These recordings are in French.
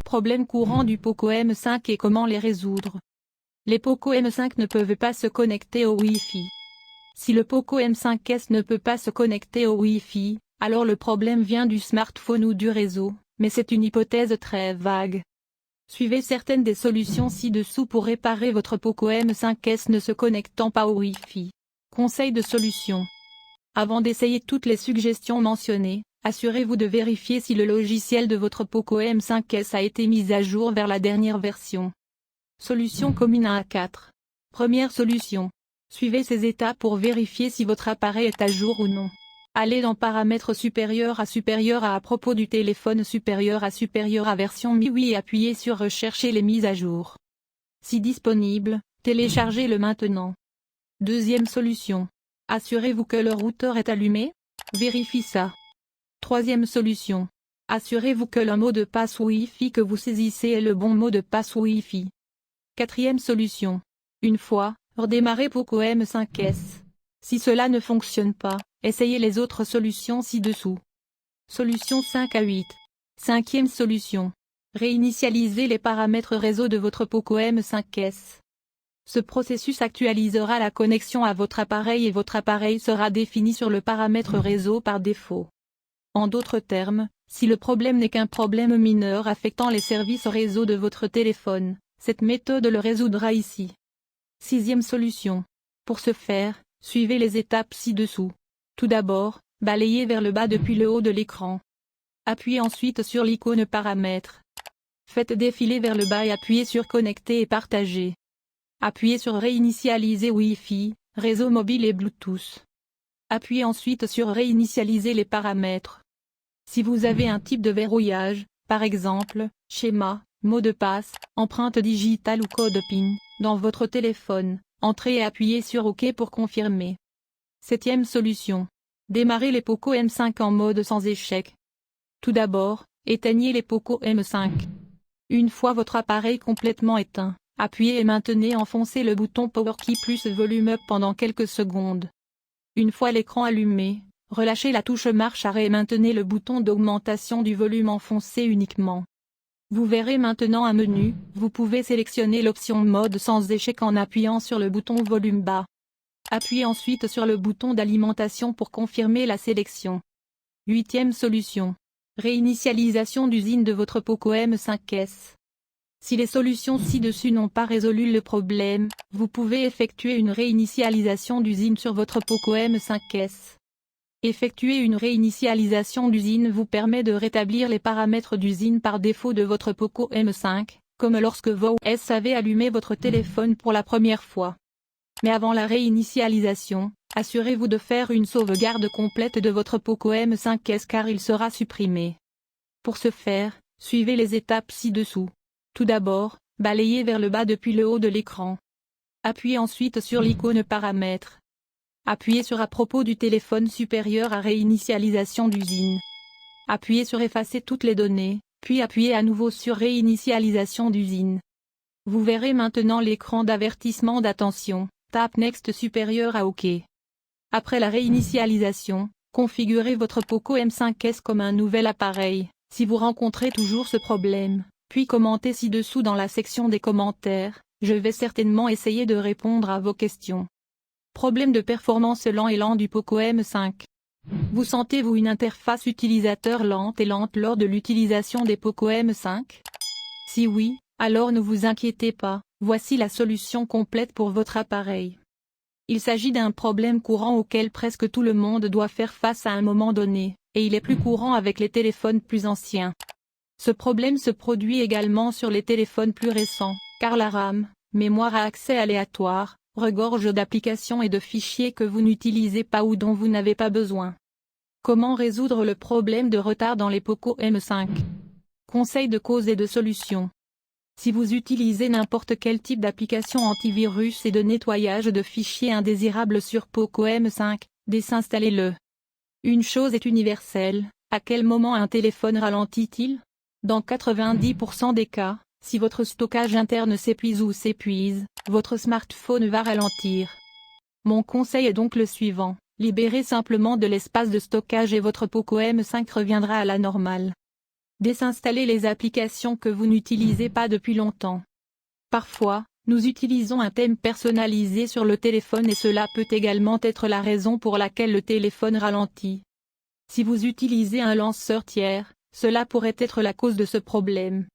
Problèmes courants du Poco M5 et comment les résoudre. Les Poco M5 ne peuvent pas se connecter au Wi-Fi. Si le Poco M5s ne peut pas se connecter au Wi-Fi, alors le problème vient du smartphone ou du réseau, mais c'est une hypothèse très vague. Suivez certaines des solutions ci-dessous pour réparer votre Poco M5s ne se connectant pas au Wi-Fi. Conseil de solution. Avant d'essayer toutes les suggestions mentionnées, assurez-vous de vérifier si le logiciel de votre Poco M5s a été mis à jour vers la dernière version. Solution commune à A4. Première solution. Suivez ces étapes pour vérifier si votre appareil est à jour ou non. Allez dans Paramètres supérieurs à propos du téléphone supérieur à version MIUI et appuyez sur Rechercher les mises à jour. Si disponible, téléchargez-le maintenant. Deuxième solution. Assurez-vous que le routeur est allumé. Vérifie ça. Troisième solution. Assurez-vous que le mot de passe Wi-Fi que vous saisissez est le bon mot de passe Wi-Fi. Quatrième solution. Une fois, redémarrez Poco M5s. Si cela ne fonctionne pas, essayez les autres solutions ci-dessous. Solution 5 à 8. Cinquième solution. Réinitialisez les paramètres réseau de votre Poco M5s. Ce processus actualisera la connexion à votre appareil et votre appareil sera défini sur le paramètre réseau par défaut. En d'autres termes, si le problème n'est qu'un problème mineur affectant les services réseau de votre téléphone, cette méthode le résoudra ici. Sixième solution. Pour ce faire, suivez les étapes ci-dessous. Tout d'abord, balayez vers le bas depuis le haut de l'écran. Appuyez ensuite sur l'icône Paramètres. Faites défiler vers le bas et appuyez sur Connecter et partager. Appuyez sur Réinitialiser Wi-Fi, réseau mobile et Bluetooth. Appuyez ensuite sur Réinitialiser les paramètres. Si vous avez un type de verrouillage, par exemple, schéma, mot de passe, empreinte digitale ou code PIN, dans votre téléphone, entrez et appuyez sur OK pour confirmer. Septième solution. Démarrez les Poco M5 en mode sans échec. Tout d'abord, éteignez les Poco M5. Une fois votre appareil complètement éteint, appuyez et maintenez enfoncez le bouton Power Key plus Volume Up pendant quelques secondes. Une fois l'écran allumé, relâchez la touche marche arrêt et maintenez le bouton d'augmentation du volume enfoncé uniquement. Vous verrez maintenant un menu, vous pouvez sélectionner l'option mode sans échec en appuyant sur le bouton volume bas. Appuyez ensuite sur le bouton d'alimentation pour confirmer la sélection. Huitième solution. Réinitialisation d'usine de votre Poco M5s. Si les solutions ci-dessus n'ont pas résolu le problème, vous pouvez effectuer une réinitialisation d'usine sur votre Poco M5s. Effectuer une réinitialisation d'usine vous permet de rétablir les paramètres d'usine par défaut de votre Poco M5, comme lorsque vous avez allumé votre téléphone pour la première fois. Mais avant la réinitialisation, assurez-vous de faire une sauvegarde complète de votre Poco M5s car il sera supprimé. Pour ce faire, suivez les étapes ci-dessous. Tout d'abord, balayez vers le bas depuis le haut de l'écran. Appuyez ensuite sur l'icône Paramètres. Appuyez sur à propos du téléphone supérieur à réinitialisation d'usine. Appuyez sur Effacer toutes les données, puis appuyez à nouveau sur Réinitialisation d'usine. Vous verrez maintenant l'écran d'avertissement d'attention, Tap Next supérieur à OK. Après la réinitialisation, configurez votre Poco M5s comme un nouvel appareil, si vous rencontrez toujours ce problème, puis commentez ci-dessous dans la section des commentaires, je vais certainement essayer de répondre à vos questions. Problème de performance lent du Poco M5. Vous sentez-vous une interface utilisateur lente lors de l'utilisation des Poco M5? Si oui, alors ne vous inquiétez pas, voici la solution complète pour votre appareil. Il s'agit d'un problème courant auquel presque tout le monde doit faire face à un moment donné, et il est plus courant avec les téléphones plus anciens. Ce problème se produit également sur les téléphones plus récents, car la RAM, mémoire à accès aléatoire, regorge d'applications et de fichiers que vous n'utilisez pas ou dont vous n'avez pas besoin. Comment résoudre le problème de retard dans les Poco M5? Conseils de cause et de solution. Si vous utilisez n'importe quel type d'application antivirus et de nettoyage de fichiers indésirables sur Poco M5, désinstallez-le. Une chose est universelle, à quel moment un téléphone ralentit-il? Dans 90% des cas, si votre stockage interne s'épuise ou s'épuise, votre smartphone va ralentir. Mon conseil est donc le suivant, libérez simplement de l'espace de stockage et votre Poco M5 reviendra à la normale. Désinstaller les applications que vous n'utilisez pas depuis longtemps. Parfois, nous utilisons un thème personnalisé sur le téléphone et cela peut également être la raison pour laquelle le téléphone ralentit. Si vous utilisez un lanceur tiers, cela pourrait être la cause de ce problème.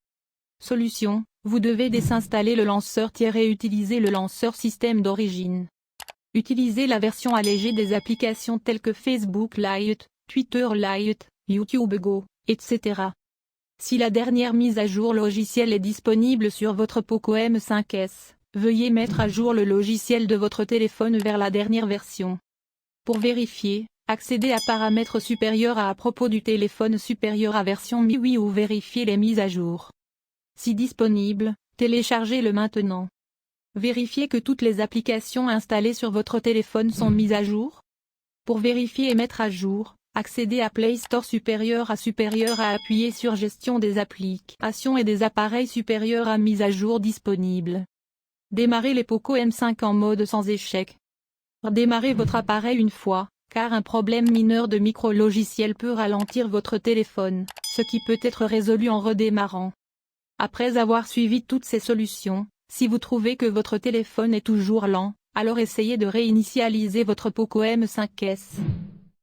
Solution: vous devez désinstaller le lanceur tiers et utiliser le lanceur système d'origine. Utilisez la version allégée des applications telles que Facebook Lite, Twitter Lite, YouTube Go, etc. Si la dernière mise à jour logiciel est disponible sur votre Poco M5s, veuillez mettre à jour le logiciel de votre téléphone vers la dernière version. Pour vérifier, accédez à Paramètres supérieurs à propos du téléphone supérieur à version MIUI ou vérifiez les mises à jour. Si disponible, téléchargez-le maintenant. Vérifiez que toutes les applications installées sur votre téléphone sont mises à jour. Pour vérifier et mettre à jour, accédez à Play Store supérieur à appuyer sur Gestion des applications et des appareils supérieurs à mise à jour disponible. Démarrez les Poco M5 en mode sans échec. Redémarrez votre appareil une fois, car un problème mineur de micro-logiciel peut ralentir votre téléphone, ce qui peut être résolu en redémarrant. Après avoir suivi toutes ces solutions, si vous trouvez que votre téléphone est toujours lent, alors essayez de réinitialiser votre Poco M5s.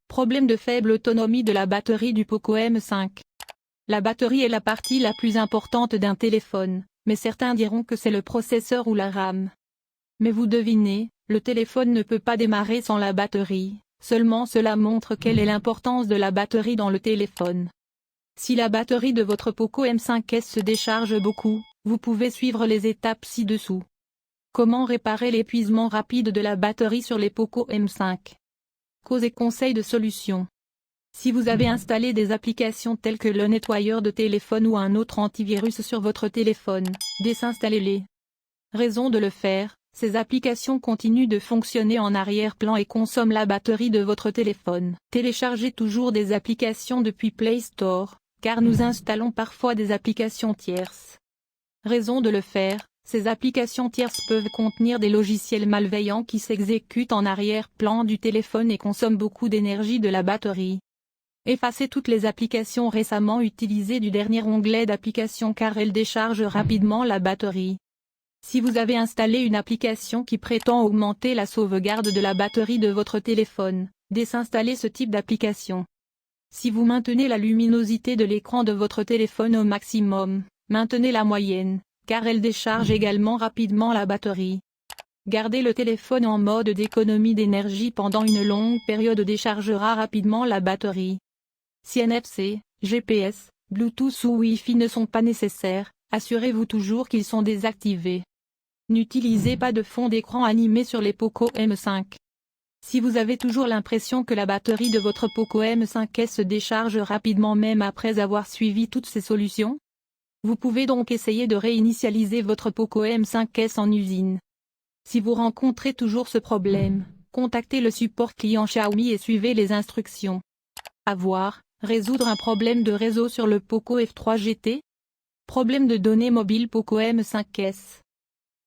Problème de faible autonomie de la batterie du Poco M5. La batterie est la partie la plus importante d'un téléphone, mais certains diront que c'est le processeur ou la RAM. Mais vous devinez, le téléphone ne peut pas démarrer sans la batterie, seulement cela montre quelle est l'importance de la batterie dans le téléphone. Si la batterie de votre Poco M5s se décharge beaucoup, vous pouvez suivre les étapes ci-dessous. Comment réparer l'épuisement rapide de la batterie sur les Poco M5? Cause et conseils de solution. Si vous avez installé des applications telles que le nettoyeur de téléphone ou un autre antivirus sur votre téléphone, désinstallez-les. Raison de le faire, ces applications continuent de fonctionner en arrière-plan et consomment la batterie de votre téléphone. Téléchargez toujours des applications depuis Play Store, car nous installons parfois des applications tierces. Raison de le faire, ces applications tierces peuvent contenir des logiciels malveillants qui s'exécutent en arrière-plan du téléphone et consomment beaucoup d'énergie de la batterie. Effacez toutes les applications récemment utilisées du dernier onglet d'applications car elles déchargent rapidement la batterie. Si vous avez installé une application qui prétend augmenter la sauvegarde de la batterie de votre téléphone, désinstallez ce type d'application. Si vous maintenez la luminosité de l'écran de votre téléphone au maximum, maintenez la moyenne, car elle décharge également rapidement la batterie. Gardez le téléphone en mode d'économie d'énergie pendant une longue période déchargera rapidement la batterie. Si NFC, GPS, Bluetooth ou Wi-Fi ne sont pas nécessaires, assurez-vous toujours qu'ils sont désactivés. N'utilisez pas de fond d'écran animé sur les Poco M5. Si vous avez toujours l'impression que la batterie de votre Poco M5s se décharge rapidement même après avoir suivi toutes ces solutions, vous pouvez donc essayer de réinitialiser votre Poco M5s en usine. Si vous rencontrez toujours ce problème, contactez le support client Xiaomi et suivez les instructions. Résoudre un problème de réseau sur le Poco F3 GT? Problème de données mobiles Poco M5s.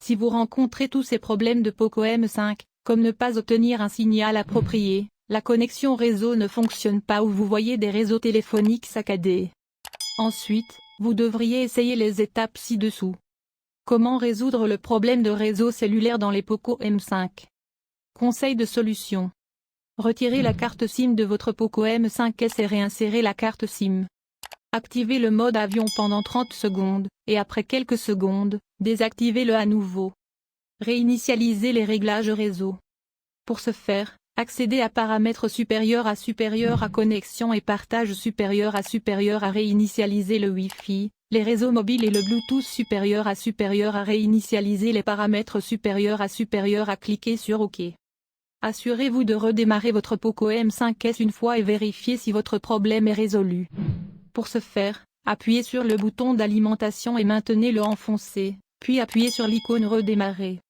Si vous rencontrez tous ces problèmes de Poco M5, comme ne pas obtenir un signal approprié, la connexion réseau ne fonctionne pas ou vous voyez des réseaux téléphoniques saccadés. Ensuite, vous devriez essayer les étapes ci-dessous. Comment résoudre le problème de réseau cellulaire dans les Poco M5? Conseil de solution. Retirez la carte SIM de votre Poco M5s et réinsérez la carte SIM. Activez le mode avion pendant 30 secondes, et après quelques secondes, désactivez-le à nouveau. Réinitialisez les réglages réseau. Pour ce faire, accédez à Paramètres supérieurs à connexion et partage supérieur à réinitialiser le Wi-Fi, les réseaux mobiles et le Bluetooth supérieur à réinitialiser les paramètres supérieurs à cliquer sur OK. Assurez-vous de redémarrer votre Poco M5s une fois et vérifiez si votre problème est résolu. Pour ce faire, appuyez sur le bouton d'alimentation et maintenez-le enfoncé, puis appuyez sur l'icône Redémarrer.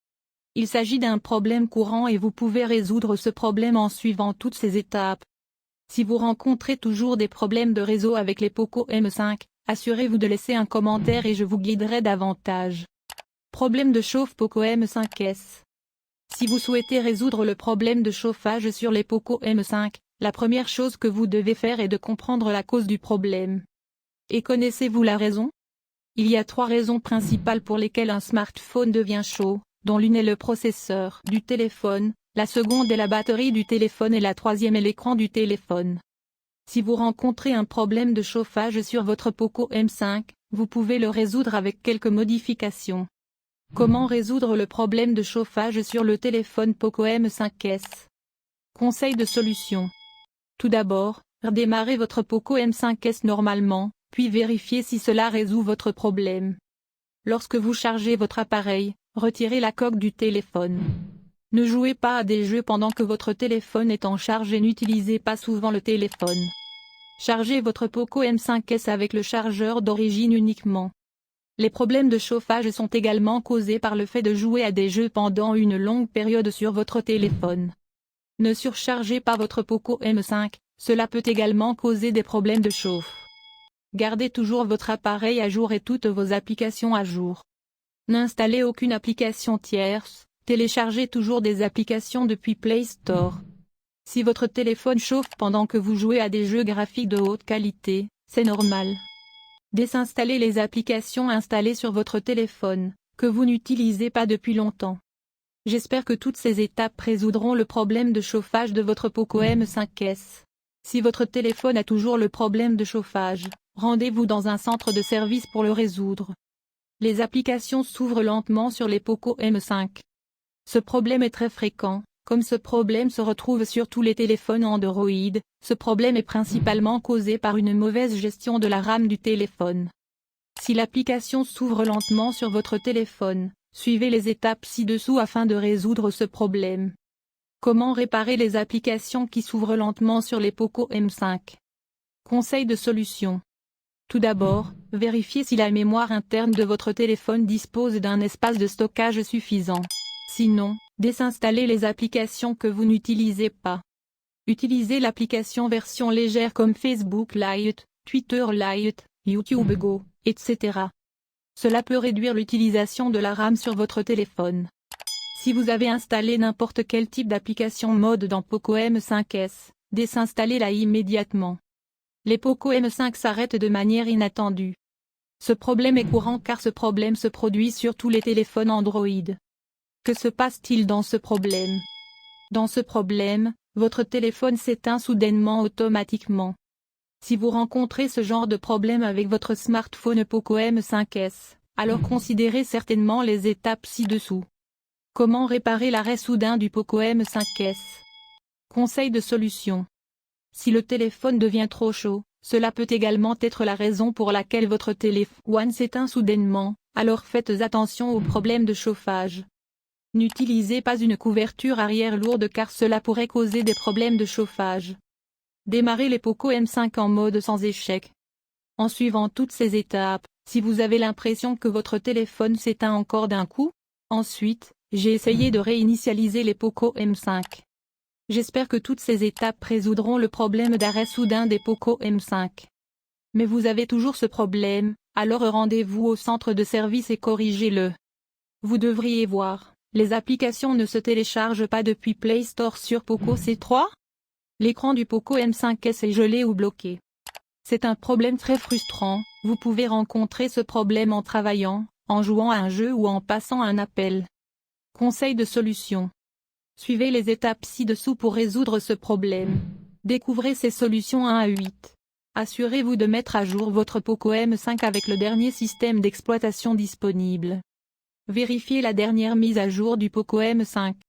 Il s'agit d'un problème courant et vous pouvez résoudre ce problème en suivant toutes ces étapes. Si vous rencontrez toujours des problèmes de réseau avec les Poco M5, assurez-vous de laisser un commentaire et je vous guiderai davantage. Problème de chauffe Poco M5s. Si vous souhaitez résoudre le problème de chauffage sur les Poco M5, la première chose que vous devez faire est de comprendre la cause du problème. Et connaissez-vous la raison? Il y a 3 raisons principales pour lesquelles un smartphone devient chaud, dont l'une est le processeur du téléphone, la seconde est la batterie du téléphone et la troisième est l'écran du téléphone. Si vous rencontrez un problème de chauffage sur votre Poco M5, vous pouvez le résoudre avec quelques modifications. Comment résoudre le problème de chauffage sur le téléphone Poco M5s? Conseil de solution. Tout d'abord, redémarrez votre Poco M5s normalement, puis vérifiez si cela résout votre problème. Lorsque vous chargez votre appareil, retirez la coque du téléphone. Ne jouez pas à des jeux pendant que votre téléphone est en charge et n'utilisez pas souvent le téléphone. Chargez votre Poco M5s avec le chargeur d'origine uniquement. Les problèmes de chauffage sont également causés par le fait de jouer à des jeux pendant une longue période sur votre téléphone. Ne surchargez pas votre Poco M5, cela peut également causer des problèmes de chauffe. Gardez toujours votre appareil à jour et toutes vos applications à jour. N'installez aucune application tierce, téléchargez toujours des applications depuis Play Store. Si votre téléphone chauffe pendant que vous jouez à des jeux graphiques de haute qualité, c'est normal. Désinstallez les applications installées sur votre téléphone, que vous n'utilisez pas depuis longtemps. J'espère que toutes ces étapes résoudront le problème de chauffage de votre Poco M5s. Si votre téléphone a toujours le problème de chauffage, rendez-vous dans un centre de service pour le résoudre. Les applications s'ouvrent lentement sur les Poco M5. Ce problème est très fréquent, comme ce problème se retrouve sur tous les téléphones Android, ce problème est principalement causé par une mauvaise gestion de la RAM du téléphone. Si l'application s'ouvre lentement sur votre téléphone, suivez les étapes ci-dessous afin de résoudre ce problème. Comment réparer les applications qui s'ouvrent lentement sur les Poco M5? Conseil de solution. Tout d'abord, vérifiez si la mémoire interne de votre téléphone dispose d'un espace de stockage suffisant. Sinon, désinstallez les applications que vous n'utilisez pas. Utilisez l'application version légère comme Facebook Lite, Twitter Lite, YouTube Go, etc. Cela peut réduire l'utilisation de la RAM sur votre téléphone. Si vous avez installé n'importe quel type d'application mode dans Poco M5s, désinstallez-la immédiatement. Les Poco M5 s'arrêtent de manière inattendue. Ce problème est courant car ce problème se produit sur tous les téléphones Android. Que se passe-t-il dans ce problème? Dans ce problème, votre téléphone s'éteint soudainement automatiquement. Si vous rencontrez ce genre de problème avec votre smartphone Poco M5s, alors considérez certainement les étapes ci-dessous. Comment réparer l'arrêt soudain du Poco M5s? Conseil de solution. Si le téléphone devient trop chaud, cela peut également être la raison pour laquelle votre téléphone s'éteint soudainement, alors faites attention aux problèmes de chauffage. N'utilisez pas une couverture arrière lourde car cela pourrait causer des problèmes de chauffage. Démarrez les Poco M5 en mode sans échec. En suivant toutes ces étapes, si vous avez l'impression que votre téléphone s'éteint encore d'un coup, ensuite, j'ai essayé de réinitialiser les Poco M5. J'espère que toutes ces étapes résoudront le problème d'arrêt soudain des Poco M5. Mais vous avez toujours ce problème, alors rendez-vous au centre de service et corrigez-le. Vous devriez voir, les applications ne se téléchargent pas depuis Play Store sur Poco C3. L'écran du Poco M5s est gelé ou bloqué. C'est un problème très frustrant, vous pouvez rencontrer ce problème en travaillant, en jouant à un jeu ou en passant un appel. Conseil de solution. Suivez les étapes ci-dessous pour résoudre ce problème. Découvrez ces solutions 1 à 8. Assurez-vous de mettre à jour votre Poco M5 avec le dernier système d'exploitation disponible. Vérifiez la dernière mise à jour du Poco M5.